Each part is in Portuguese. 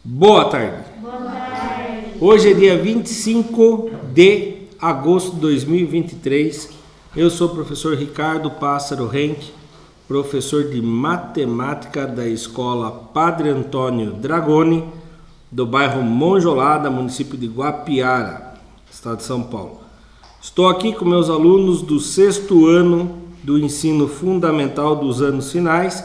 Boa tarde. Boa tarde. Hoje é dia 25 de agosto de 2023. Eu sou o professor Ricardo Pássaro Henke, professor de matemática da escola Padre Antônio Dragoni, do bairro Monjolada, município de Guapiara, estado de São Paulo. Estou aqui com meus alunos do 6º ano do ensino fundamental dos anos finais,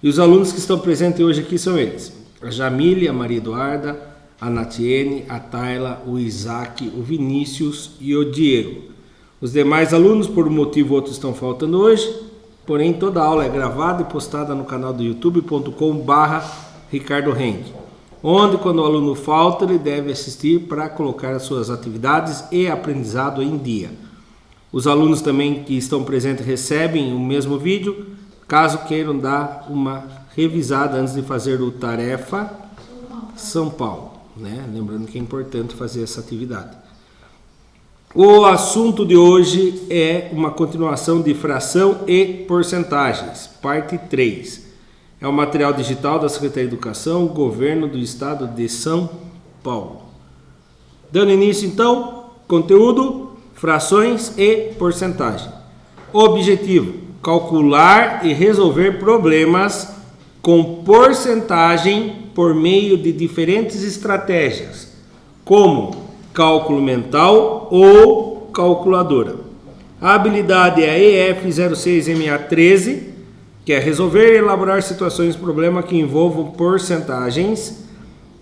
e os alunos que estão presentes hoje aqui são eles: a Jamile, a Maria Eduarda, a Natiene, a Tayla, o Isaac, o Vinícius e o Diego. Os demais alunos, por um motivo ou outro, estão faltando hoje, porém toda a aula é gravada e postada no canal do youtube.com/Ricardo Henke, onde, quando o aluno falta, ele deve assistir para colocar as suas atividades e aprendizado em dia. Os alunos também que estão presentes recebem o mesmo vídeo, caso queiram dar uma revisada antes de fazer o Tarefa São Paulo, né? Lembrando que é importante fazer essa atividade. O assunto de hoje é uma continuação de fração e porcentagens, parte 3. É o material digital da Secretaria de Educação, Governo do Estado de São Paulo. Dando início então, conteúdo, frações e porcentagem. Objetivo: calcular e resolver problemas com porcentagem por meio de diferentes estratégias, como cálculo mental ou calculadora. A habilidade é a EF06MA13, que é resolver e elaborar situações de problema que envolvam porcentagens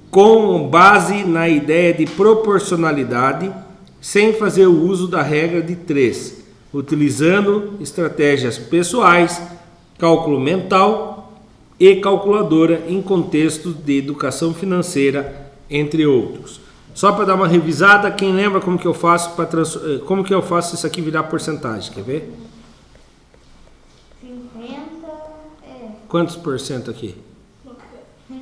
com base na ideia de proporcionalidade, sem fazer o uso da regra de 3, utilizando estratégias pessoais, cálculo mental e calculadora em contextos de educação financeira, entre outros. Só para dar uma revisada, quem lembra como que eu faço isso aqui virar porcentagem? Quer ver? 50 Quantos por cento aqui? 50%.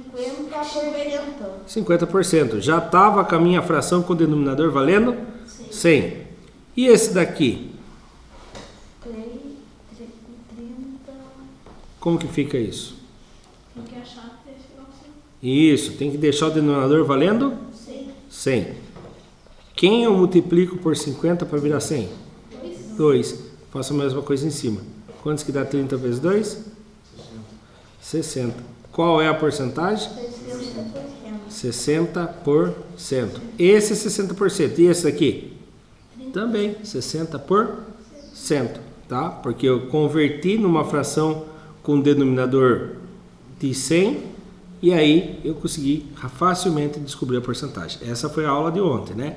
50%. Já estava com a minha fração com o denominador valendo 100. E esse daqui? 30. Como que fica isso? Tem que achar esse negócio. Isso, tem que deixar o denominador valendo 100. Quem eu multiplico por 50 para virar 100? 2. Faço a mesma coisa em cima. Quantos que dá 30 vezes 2? 60. Qual é a porcentagem? 60%. Esse é 60%. E esse aqui? Também 60%. Tá? Porque eu converti numa fração com denominador de 100 e aí eu consegui facilmente descobrir a porcentagem. Essa foi a aula de ontem, né?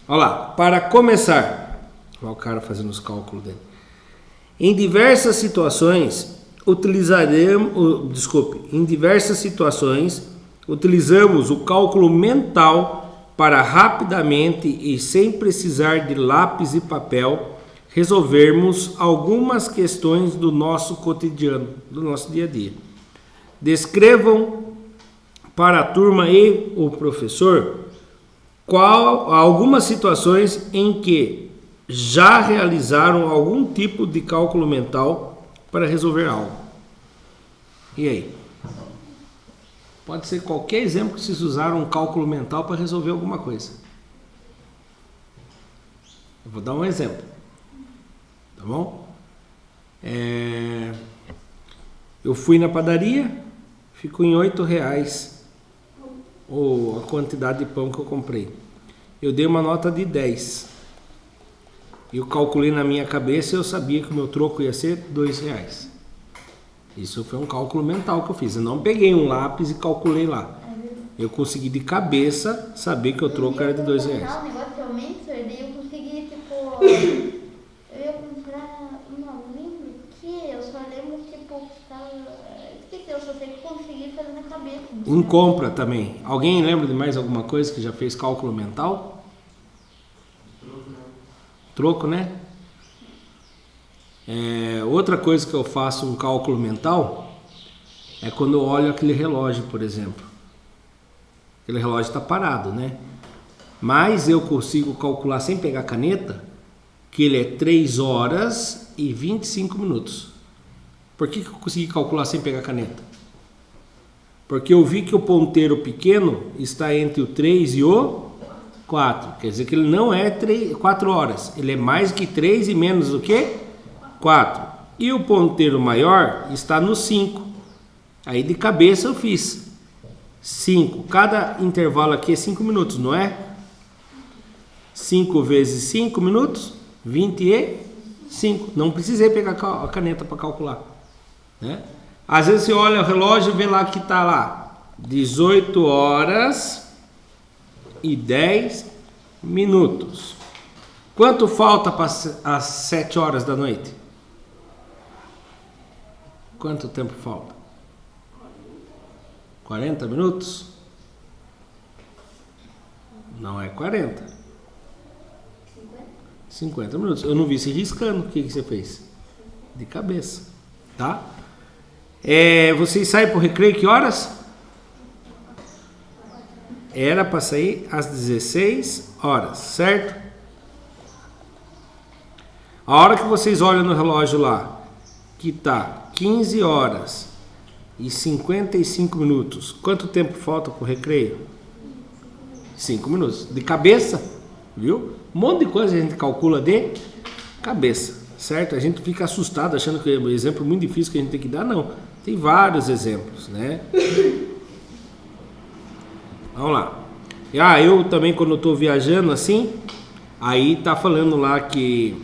Olha lá, para começar, olha o cara fazendo os cálculos dele. Em diversas situações utilizamos o cálculo mental para rapidamente e sem precisar de lápis e papel resolvermos algumas questões do nosso cotidiano, do nosso dia a dia. Descrevam para a turma e o professor algumas situações em que já realizaram algum tipo de cálculo mental para resolver algo. E aí? Pode ser qualquer exemplo que vocês usaram um cálculo mental para resolver alguma coisa. Eu vou dar um exemplo. Tá bom? Eu fui na padaria, ficou em R$8 a quantidade de pão que eu comprei. Eu dei uma nota de 10. Eu calculei na minha cabeça e eu sabia que o meu troco ia ser R$2. Isso foi um cálculo mental que eu fiz. Eu não peguei um lápis e calculei lá. Eu consegui de cabeça saber que o troco era de R$2. O negócio realmente, daí eu consegui, eu ia comprar, não lembro o que, eu só lembro, esqueci, eu só sei que consegui fazer na cabeça. Em compra também. Alguém lembra de mais alguma coisa que já fez cálculo mental? Troco, né? Outra coisa que eu faço um cálculo mental é quando eu olho aquele relógio, por exemplo. Aquele relógio está parado, né? Mas eu consigo calcular sem pegar caneta que ele é 3 horas e 25 minutos. Por que eu consegui calcular sem pegar caneta? Porque eu vi que o ponteiro pequeno está entre o 3 e o 4. Quer dizer que ele não é 4 horas. Ele é mais que 3 e menos do que 4. E o ponteiro maior está no 5. Aí de cabeça eu fiz 5. Cada intervalo aqui é 5 minutos, não é? 5 vezes 5 minutos, 25. Não precisei pegar a caneta para calcular, né? Às vezes você olha o relógio e vê lá que está lá 18 horas e 10 minutos. Quanto falta para as 7 horas da noite? Quanto tempo falta? 40 minutos? Não é 40. 50 minutos. Eu não vi você riscando. O que você fez? De cabeça, tá? Vocês saem para o recreio que horas? Era para sair às 16 horas, certo? A hora que vocês olham no relógio lá, que tá 15 horas e 55 minutos, quanto tempo falta para o recreio? 5 minutos. De cabeça, viu? Um monte de coisa a gente calcula de cabeça, certo? A gente fica assustado achando que é um exemplo muito difícil que a gente tem que dar. Não. Tem vários exemplos, né? Vamos lá. Eu também, quando eu tô viajando assim, aí tá falando lá que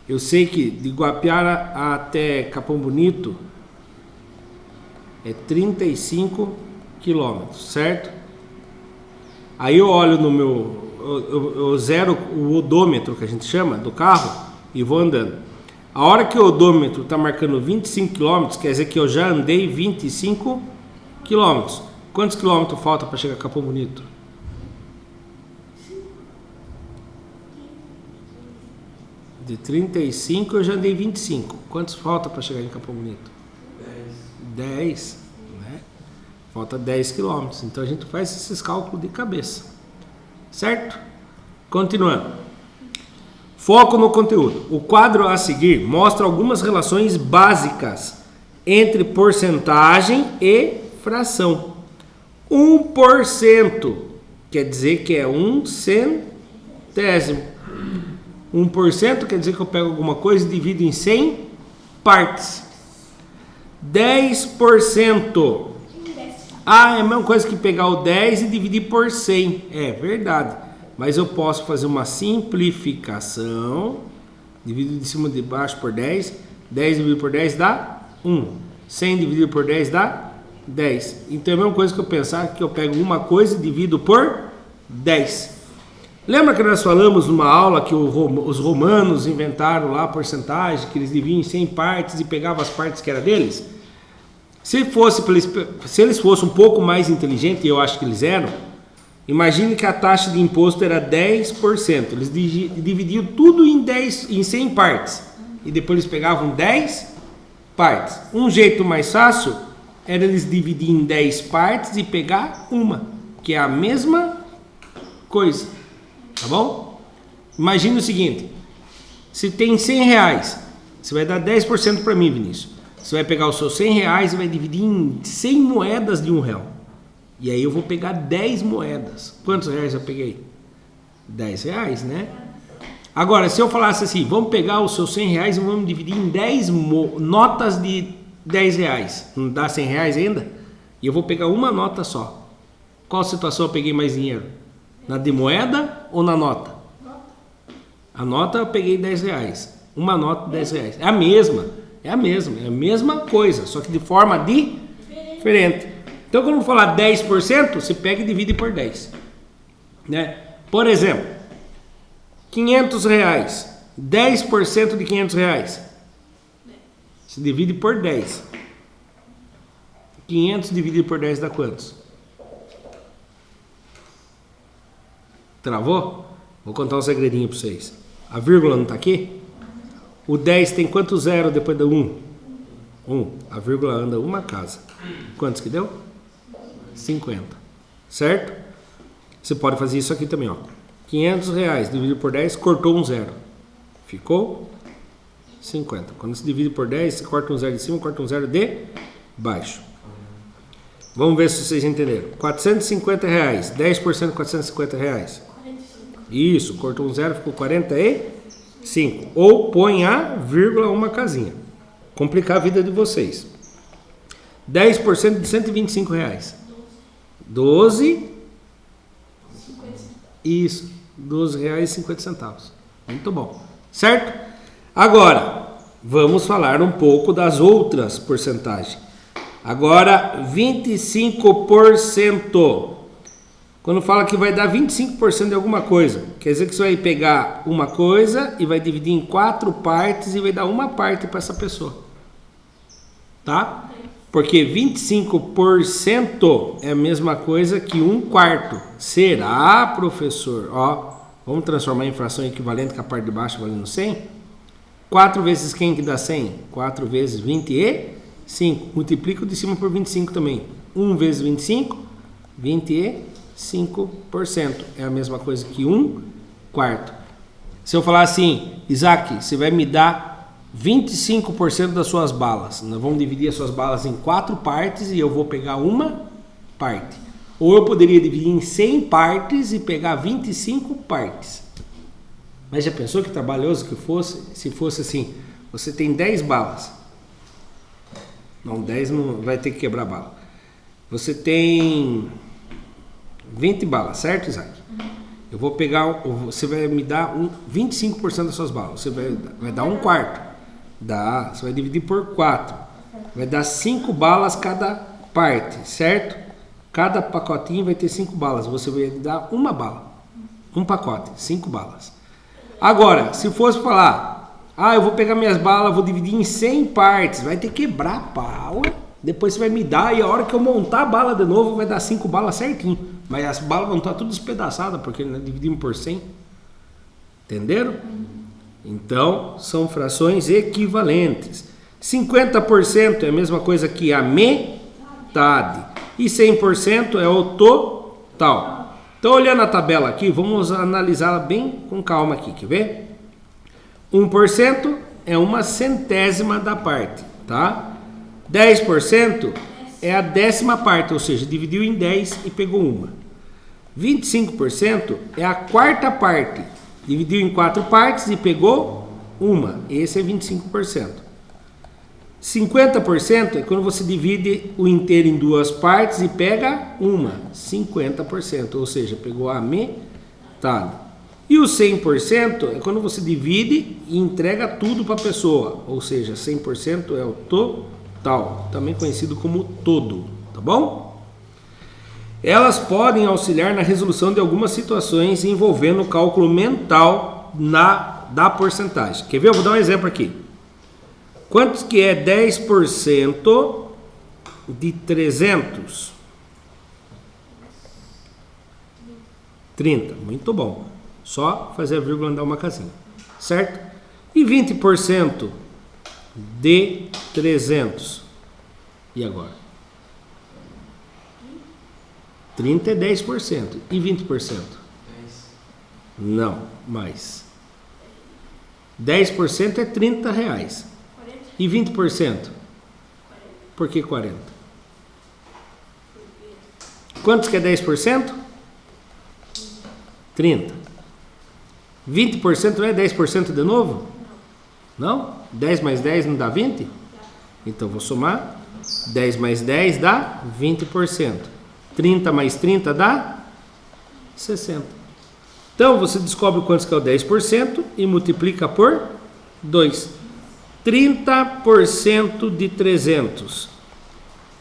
eu sei que de Guapiara até Capão Bonito é 35 quilômetros, certo? Aí eu olho no eu zero o odômetro, que a gente chama, do carro, e vou andando. A hora que o odômetro está marcando 25 km, quer dizer que eu já andei 25 km. Quantos quilômetros falta para chegar a Capão Bonito? De 35 eu já andei 25. Quantos falta para chegar em Capão Bonito? 10, né? Falta 10 km. Então a gente faz esses cálculos de cabeça, certo? Continuando. Foco no conteúdo. O quadro a seguir mostra algumas relações básicas entre porcentagem e fração. 1% quer dizer que é 1 centésimo. 1% quer dizer que eu pego alguma coisa e divido em 100 partes. 10%. É a mesma coisa que pegar o 10 e dividir por 100. É verdade. Mas eu posso fazer uma simplificação. Dividido de cima de baixo por 10. 10 dividido por 10 dá 1. 100 dividido por 10 dá 10. Então é a mesma coisa que eu pensar que eu pego uma coisa e divido por 10. Lembra que nós falamos numa aula que os romanos inventaram lá a porcentagem, que eles dividiam em 100 partes e pegavam as partes que eram deles? Se eles fossem um pouco mais inteligentes, e eu acho que eles eram, imagine que a taxa de imposto era 10%. Eles dividiam tudo em 100 partes. E depois eles pegavam 10 partes. Um jeito mais fácil era eles dividirem em 10 partes e pegar uma, que é a mesma coisa. Tá bom? Imagine o seguinte. Se tem 100 reais, você vai dar 10% para mim, Vinícius. Você vai pegar os seus 100 reais e vai dividir em 100 moedas de R$1. E aí eu vou pegar 10 moedas. Quantos reais eu peguei? 10 reais, né? Agora, se eu falasse assim, vamos pegar os seus 100 reais e vamos dividir em 10 notas de 10 reais. Não dá 100 reais ainda? E eu vou pegar uma nota só. Qual situação eu peguei mais dinheiro? Na de moeda ou na nota? A nota eu peguei 10 reais. Uma nota de 10 reais. É a mesma coisa, só que de forma diferente. Então, quando eu falar 10%, você pega e divide por 10. Né? Por exemplo, 500 reais. 10% de 500 reais. Se divide por 10. 500 dividido por 10 dá quantos? Travou? Vou contar um segredinho para vocês. A vírgula não está aqui? O 10 tem quanto zero depois do 1? 1. A vírgula anda uma casa. Quantos que deu? 50. Certo? Você pode fazer isso aqui também, ó. 500 reais dividido por 10, cortou um zero. Ficou 50. Quando se divide por 10, você corta um zero de cima, corta um zero de baixo. Vamos ver se vocês entenderam. R$450, 10% de R$450. Isso, cortou um zero, ficou 45. Ou põe a vírgula uma casinha. Complicar a vida de vocês. 10% de R$125. 12. Isso, R$12,50. Muito bom. Certo? Agora, vamos falar um pouco das outras porcentagens. Agora, 25%. Quando fala que vai dar 25% de alguma coisa, quer dizer que você vai pegar uma coisa e vai dividir em 4 partes e vai dar uma parte para essa pessoa. Tá? Porque 25% é a mesma coisa que 1/4. Será, professor? Ó, vamos transformar em fração equivalente com a parte de baixo valendo 100? 4 vezes quem que dá 100? 4 vezes 25. Multiplica o de cima por 25 também. 1 vezes 25, 25%. É a mesma coisa que 1/4. Se eu falar assim, Isaac, você vai me dar 25% das suas balas. Nós vamos dividir as suas balas em 4 partes e eu vou pegar uma parte. Ou eu poderia dividir em 100 partes e pegar 25 partes. Mas já pensou que trabalhoso que fosse? Se fosse assim, você tem 10 balas. Não, 10 não vai ter que quebrar bala. Você tem 20 balas, certo, Isaac? Eu vou pegar, você vai me dar 25% das suas balas. Você vai dar 1/4. Dá, você vai dividir por 4. Vai dar 5 balas cada parte, certo? Cada pacotinho vai ter 5 balas. Você vai dar uma bala. Um pacote, 5 balas. Agora, se fosse falar, eu vou pegar minhas balas, vou dividir em 100 partes. Vai ter que quebrar a bala. Depois você vai me dar e a hora que eu montar a bala de novo vai dar 5 balas certinho. Mas as balas vão estar tudo despedaçadas porque nós dividimos por 100. Entenderam? Então, são frações equivalentes. 50% é a mesma coisa que a metade. E 100% é o total. Então, olhando a tabela aqui, vamos analisá-la bem com calma aqui. Quer ver? 1% é 1/100ª da parte. Tá? 10% é a 10ª parte, ou seja, dividiu em 10 e pegou uma. 25% é a 4ª parte. Dividiu em 4 partes e pegou uma. Esse é 25%. 50% é quando você divide o inteiro em 2 partes e pega uma. 50%, ou seja, pegou a metade. E o 100% é quando você divide e entrega tudo para a pessoa. Ou seja, 100% é o total, também conhecido como todo. Tá bom? Elas podem auxiliar na resolução de algumas situações envolvendo o cálculo mental da porcentagem. Quer ver? Eu vou dar um exemplo aqui. Quantos que é 10% de 300? 30. Muito bom. Só fazer a vírgula e andar uma casinha. Certo? E 20% de 300? E agora? 30 é 10%. E 20%? 10. Não, mais. 10% é R$30. 40. E 20%? Por que 40? Quantos que é 10%? 30. 20% não é 10% de novo? Não? 10 mais 10 não dá 20? Então vou somar. 10 mais 10 dá 20%. 30 mais 30 dá 60. Então você descobre quantos que é o 10% e multiplica por 2. 30% de 300.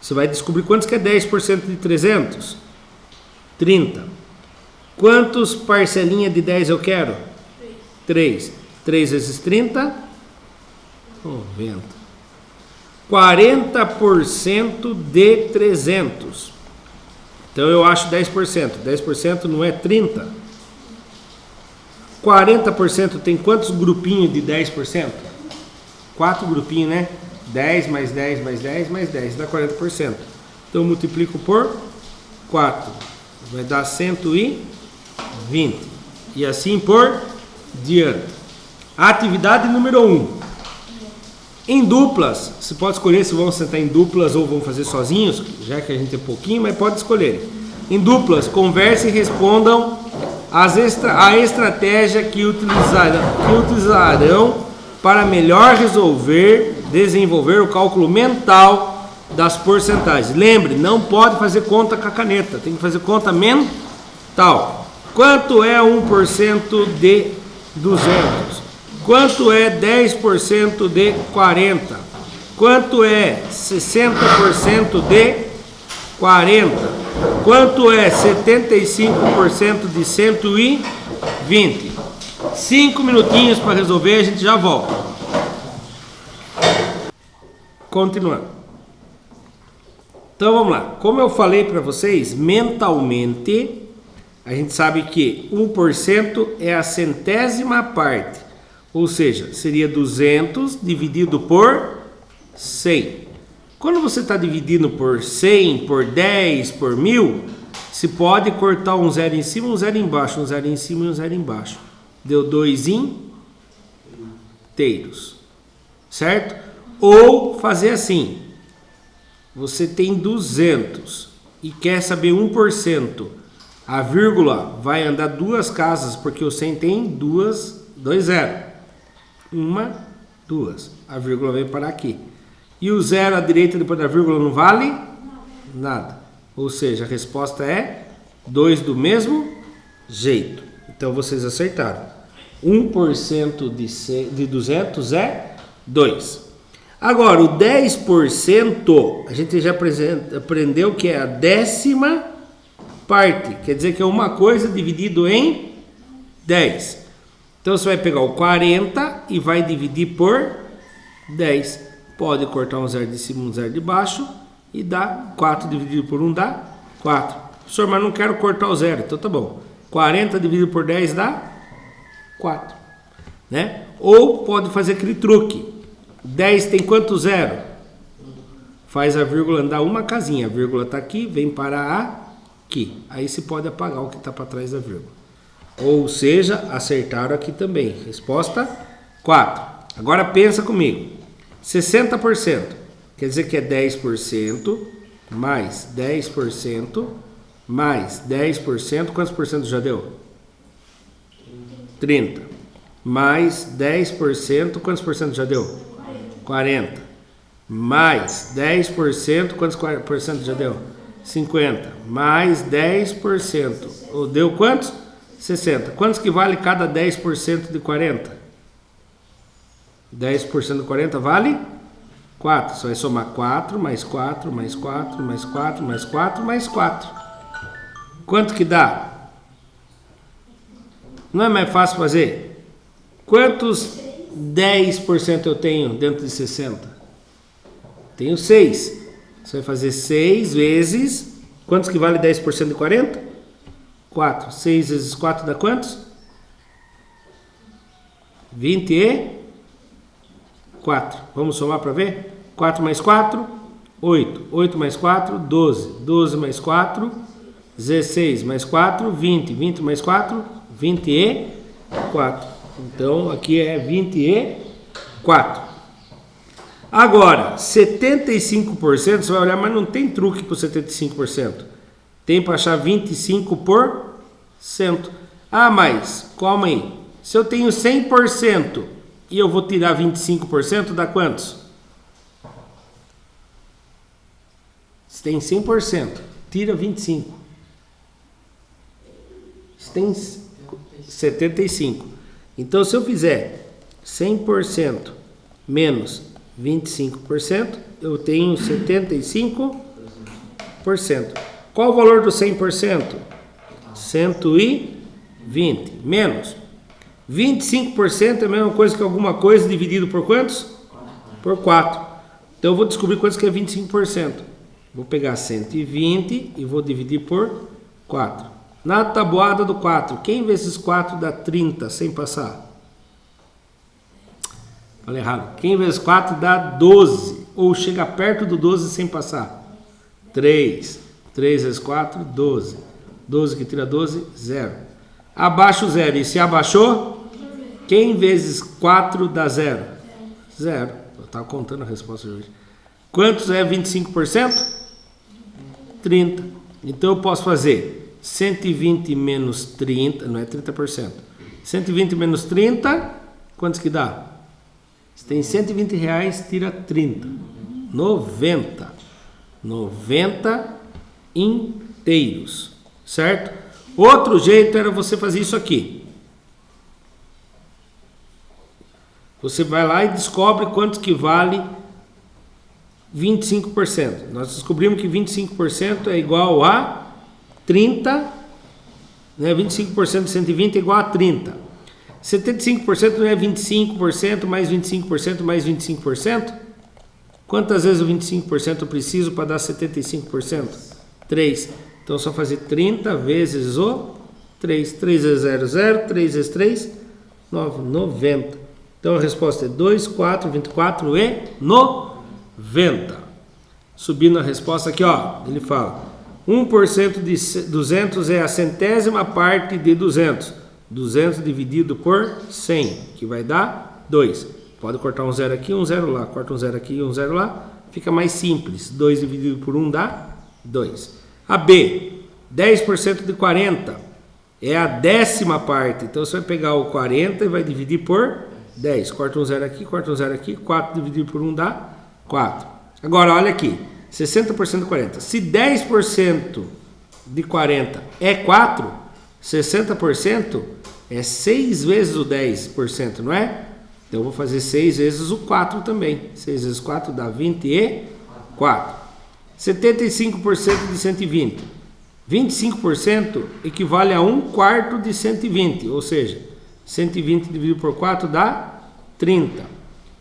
Você vai descobrir quantos que é 10% de 300? 30. Quantos parcelinhas de 10 eu quero? 3. 3 vezes 30? 90. 40% de 300. Então eu acho 10%. 10% não é 30. 40% tem quantos grupinhos de 10%? 4 grupinhos, né? 10 mais 10 mais 10 mais 10 dá 40%. Então eu multiplico por 4. Vai dar 120. E assim por diante. Atividade número 1. Em duplas, você pode escolher se vão sentar em duplas ou vão fazer sozinhos, já que a gente tem pouquinho, mas pode escolher. Em duplas, conversem e respondam a estratégia que utilizarão para melhor desenvolver o cálculo mental das porcentagens. Lembre, não pode fazer conta com a caneta, tem que fazer conta mental. Quanto é 1% de 200? Quanto é 10% de 40? Quanto é 60% de 40? Quanto é 75% de 120? 5 minutinhos para resolver, a gente já volta. Continuando. Então vamos lá. Como eu falei para vocês, mentalmente, a gente sabe que 1% é a centésima parte. Ou seja, seria 200 dividido por 100. Quando você está dividindo por 100, por 10, por 1000, se pode cortar um zero em cima, um zero embaixo, um zero em cima e um zero embaixo. Deu 2 inteiros, certo? Ou fazer assim, você tem 200 e quer saber 1%, a vírgula vai andar 2 casas, porque o 100 tem 2 zeros. 1, 2, a vírgula vem parar aqui. E o zero à direita depois da vírgula não vale nada. Ou seja, a resposta é 2 do mesmo jeito. Então vocês acertaram. 1% de 200 é 2. Agora, o 10%, a gente já aprendeu que é a décima parte. Quer dizer que é uma coisa dividido em 10. Então você vai pegar o 40 e vai dividir por 10. Pode cortar um zero de cima, um zero de baixo e dá 4 dividido por 1 dá 4. Professor, mas não quero cortar o zero, então tá bom. 40 dividido por 10 dá 4. Né? Ou pode fazer aquele truque. 10 tem quanto zero? Faz a vírgula andar uma casinha. A vírgula está aqui, vem parar aqui. Aí se pode apagar o que está para trás da vírgula. Ou seja, acertaram aqui também. Resposta 4. Agora pensa comigo. 60%. Quer dizer que é 10% mais 10% mais 10%. Quantos por cento já deu? 30. Mais 10%. Quantos por cento já deu? 40. Mais 10%. Quantos por cento já deu? 50. Mais 10%. Deu quantos? 60. Quantos que vale cada 10% de 40? 10% de 40 vale 4. Você vai somar 4, mais 4, mais 4, mais 4, mais 4, mais 4. Quanto que dá? Não é mais fácil fazer? Quantos 10% eu tenho dentro de 60? Tenho 6. Você vai fazer 6 vezes... Quantos que vale 10% de 40? 4. 6 vezes 4 dá quantos? 24. Vamos somar para ver? 4 mais 4, 8. 8 mais 4, 12. 12 mais 4, 16 mais 4, 20. 20 mais 4, 24. Então, aqui é 24. Agora, 75%, você vai olhar, mas não tem truque para o 75%. Tem para achar 25%. Ah, mas, calma aí. Se eu tenho 100% e eu vou tirar 25%, dá quantos? Se tem 100%, tira 25%. Se tem 75%. Então, se eu fizer 100% menos 25%, eu tenho 75%. Qual o valor do 100%? 120. Menos. 25% é a mesma coisa que alguma coisa dividido por quantos? Por 4. Então eu vou descobrir quantos que é 25%. Vou pegar 120 e vou dividir por 4. Na tabuada do 4, quem vezes 4 dá 30 sem passar? Falei errado. Quem vezes 4 dá 12. Ou chega perto do 12 sem passar? 3. 3 vezes 4, 12. 12 que tira 12, 0. Abaixa o 0. E se abaixou? Quem vezes 4 dá 0? 0. estava contando a resposta de hoje. Quantos é 25%? 30. Então eu posso fazer 120 menos 30, não é 30%. 120 menos 30, quantos que dá? Você tem 120 reais, tira 30. 90. 90 inteiros, certo? Outro jeito era você fazer isso aqui. Você vai lá e descobre quanto que vale 25%. Nós descobrimos que 25% é igual a 30, né? 25% de 120 é igual a 30. 75% não é 25% mais 25% mais 25%? Quantas vezes o 25% eu preciso para dar 75%? 3. Então, só fazer 30 vezes o 3. 3 vezes 0, 0. 3 vezes 3, 9. 90. Então, a resposta é 2, 4, 24 e 90. Subindo a resposta aqui, ó, ele fala 1% de 200 é a centésima parte de 200. 200 dividido por 100, que vai dar 2. Pode cortar um 0 aqui, um 0 lá. Corta um 0 aqui e um 0 lá. Fica mais simples. 2 dividido por 1 dá 2. A B, 10% de 40 é a décima parte. Então, você vai pegar o 40 e vai dividir por 10. Corta um 0 aqui, corta um 0 aqui. 4 dividido por 1 dá 4. Agora, olha aqui. 60% de 40. Se 10% de 40 é 4, 60% é 6 vezes o 10%, não é? Então, eu vou fazer 6 vezes o 4 também. 6 vezes 4 dá 24. 75% de 120. 25% equivale a 1/4 de 120. Ou seja, 120 dividido por 4 dá 30.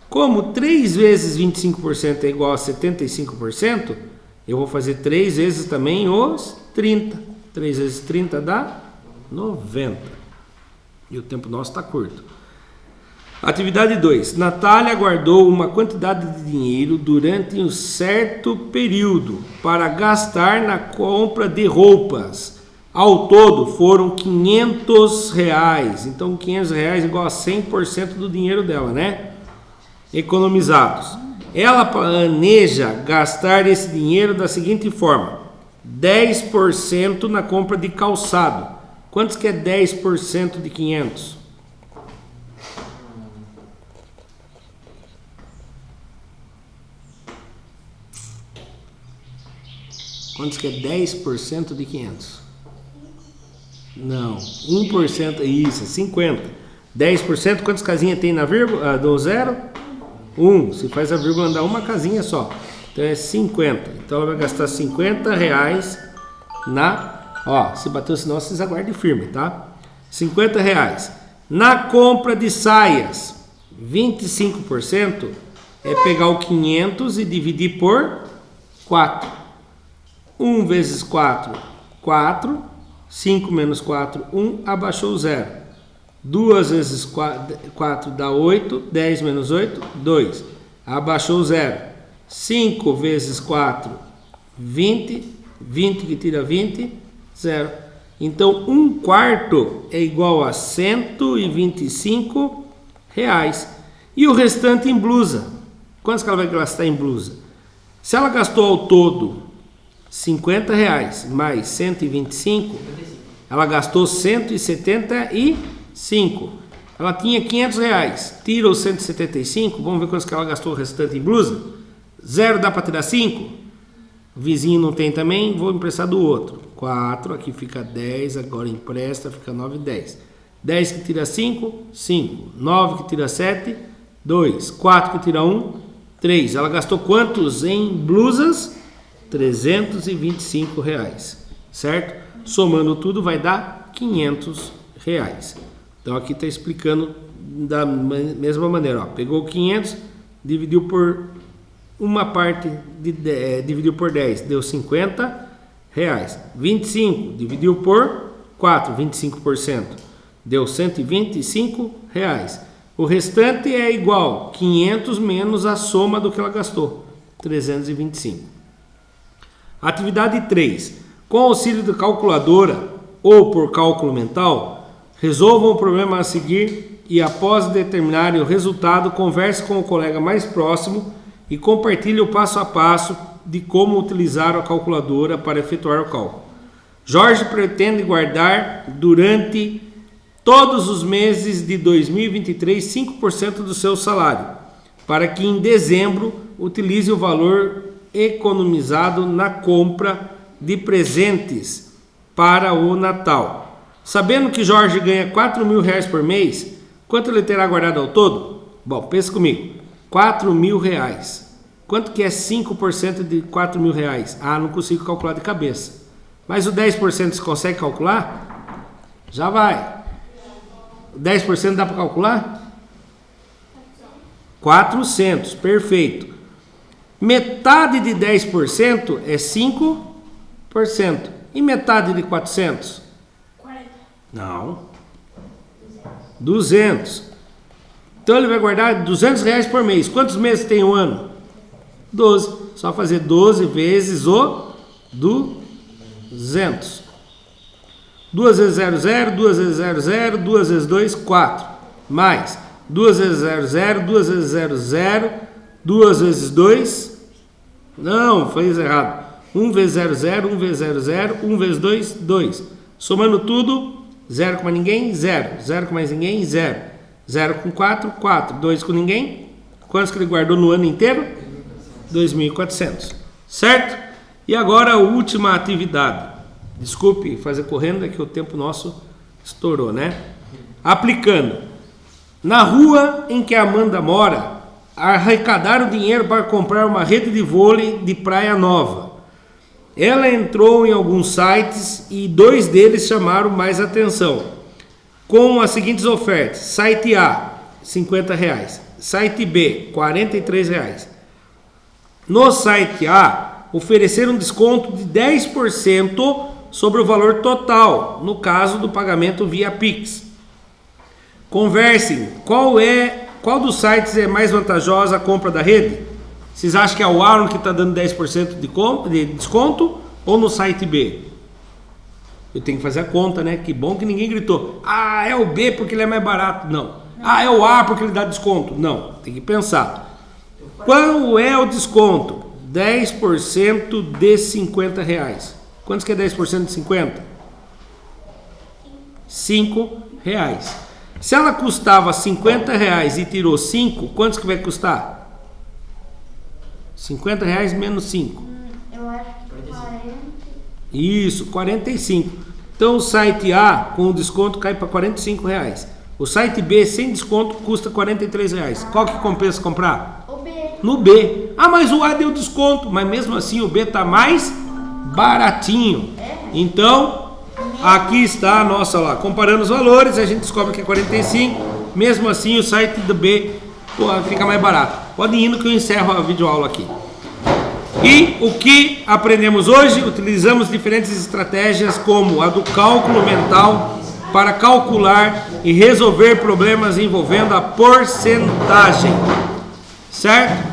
Como 3 vezes 25% é igual a 75%, eu vou fazer 3 vezes também os 30. 3 vezes 30 dá 90. E o tempo nosso está curto. Atividade 2. Natália guardou uma quantidade de dinheiro durante um certo período para gastar na compra de roupas. Ao todo foram 500 reais. Então 500 reais é igual a 100% do dinheiro dela, né? Economizados. Ela planeja gastar esse dinheiro da seguinte forma: 10% na compra de calçado. Quantos que é 10% de 500? Quantos que é 10% de 500? Não, 1%, isso, 50. 10%, quantas casinhas tem na vírgula? Do zero? 1. Se faz a vírgula andar uma casinha só. Então é 50. Então ela vai gastar 50 reais na... Ó, se bater o sinal, vocês aguardem firme, tá? 50 reais. Na compra de saias, 25% é pegar o 500 e dividir por 4. 1 vezes 4, 4. 5 menos 4, 1. Abaixou o 0. 2 vezes 4 dá 8. 10 menos 8, 2. Abaixou o 0. 5 vezes 4, 20. 20 que tira 20, 0. Então, 1/4 é igual a 125 reais. E o restante em blusa. Quantos que ela vai gastar em blusa? Se ela gastou ao todo 50 reais mais 125, ela gastou 175. Ela tinha 500 reais. Tira os 175, vamos ver quantos que ela gastou o restante em blusa. 0 dá para tirar 5? O vizinho não tem também, vou emprestar do outro. 4, aqui fica 10, agora empresta, fica 9, 10. 10 que tira 5, 5. 9 que tira 7, 2. 4 que tira 1, 3. Ela gastou quantos em blusas? 325 reais, certo? Somando tudo vai dar 500 reais. Então aqui está explicando da mesma maneira, ó. Pegou 500, dividiu por uma parte, dividiu por 10, deu 50 reais. 25, dividiu por 4, 25%, deu 125 reais. O restante é igual 500 menos a soma do que ela gastou, 325. Atividade 3. Com auxílio de calculadora ou por cálculo mental, resolvam o problema a seguir e após determinar o resultado, converse com o colega mais próximo e compartilhe o passo a passo de como utilizar a calculadora para efetuar o cálculo. Jorge pretende guardar durante todos os meses de 2023 5% do seu salário, para que em dezembro utilize o valor economizado na compra de presentes para o Natal. Sabendo que Jorge ganha R$4.000 por mês, quanto ele terá guardado ao todo? Bom, pensa comigo, R$4.000. Quanto que é 5% de R$4.000? Ah, não consigo calcular de cabeça. Mas o 10% você consegue calcular? Já vai. 10% dá para calcular? 400, perfeito. Metade de 10% é 5%. E metade de 400? 40. Não. 200. Então ele vai guardar R$200 por mês. Quantos meses tem um ano? 12. Só fazer 12 vezes o 200. 2 vezes 0, 0. 2 vezes 0, 0. 2 vezes 2, 4. Mais 2 vezes 0, 0. 2 vezes 0, 0. 2 vezes 2. Não, fez errado. 1 vezes 0, 0. 1 vezes 0, 0. 1 vezes 2, 2. Somando tudo, 0 com mais ninguém, 0. 0 com mais ninguém, 0. 0 com 4, 4. 2 com ninguém. Quantos que ele guardou no ano inteiro? 2.400. Certo? E agora a última atividade. Desculpe fazer correndo, é que o tempo nosso estourou, né? Aplicando. Na rua em que a Amanda mora, arrecadaram dinheiro para comprar uma rede de vôlei de praia nova. Ela entrou em alguns sites e 2 deles chamaram mais atenção, com as seguintes ofertas: site A, R$50, site B, R$43. No site A, ofereceram um desconto de 10% sobre o valor total, no caso do pagamento via Pix. Conversem, qual dos sites é mais vantajosa a compra da rede? Vocês acham que é o A que está dando 10% de desconto ou no site B? Eu tenho que fazer a conta, né? Que bom que ninguém gritou: ah, é o B porque ele é mais barato. Não. Ah, é o A porque ele dá desconto. Não, tem que pensar. Qual é o desconto? 10% de R$50. Quantos que é 10% de 50? R$5. Se ela custava R$50 e tirou 5, quantos que vai custar? R$50 menos 5. Eu acho que 40. Isso, 45. Então o site A com o desconto cai para R$45. O site B sem desconto custa R$43. Qual que compensa comprar? O B. No B. Ah, mas o A deu desconto, mas mesmo assim o B está mais baratinho. Então, aqui está a nossa lá. Comparando os valores, a gente descobre que é 45. Mesmo assim, o site do B fica mais barato. Pode ir indo que eu encerro a videoaula aqui. E o que aprendemos hoje? Utilizamos diferentes estratégias como a do cálculo mental para calcular e resolver problemas envolvendo a porcentagem. Certo?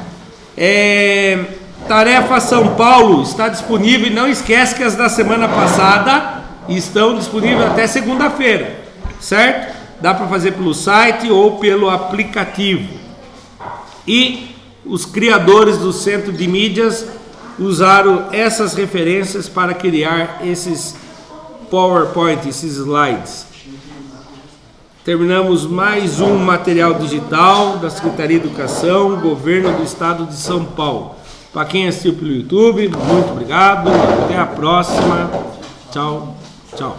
Tarefa São Paulo está disponível, e não esquece que as da semana passada estão disponíveis até segunda-feira, certo? Dá para fazer pelo site ou pelo aplicativo. E os criadores do Centro de Mídias usaram essas referências para criar esses PowerPoint, esses slides. Terminamos mais um material digital da Secretaria de Educação, Governo do Estado de São Paulo. Para quem assistiu pelo YouTube, muito obrigado. Até a próxima. Tchau, tchau.